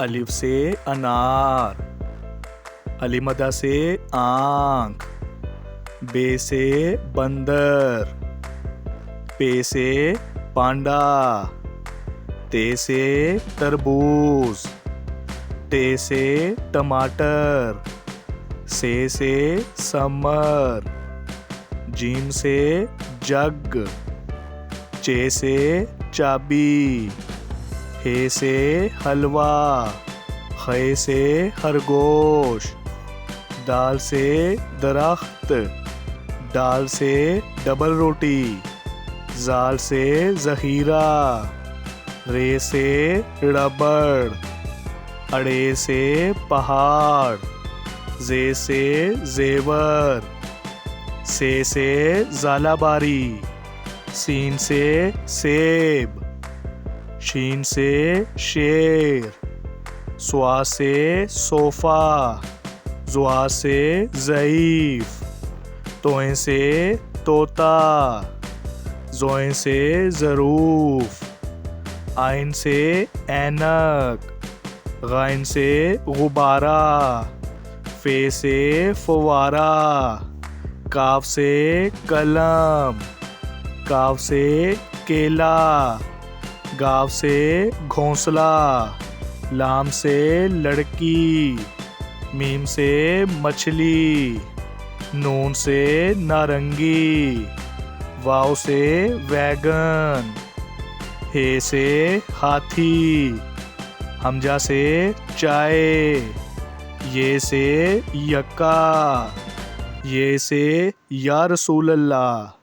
الف سے انار، علی مدہ سے آنکھ، بے سے بندر، پے سے پانڈا، تے سے تربوز، ٹے سے ٹماٹر، سے سمر، جیم سے جگ، چے سے چابی، ہے سے حلوہ، خے سے خرگوش، دال سے درخت، ڈال سے ڈبل روٹی، زال سے ذخیرہ، رے سے ربڑ، اڑے سے پہاڑ، زے سے زیور، سے زالہ باری، سین سے سیب، شین سے شیر، سوا سے صوفہ، زوا سے ضعیف، توئیں سے طوطا، زوئیں سے ظروف، آئن سے اینک، غائن سے غبارہ، فے سے فوارہ، کاف سے قلم، کاف سے کیلا، گاو سے گھونسلہ، لام سے لڑکی، میم سے مچھلی، نون سے نارنگی، واو سے ویگن، ہے سے ہاتھی، حمزہ سے چائے، یہ سے یکا، یہ سے یا رسول اللہ۔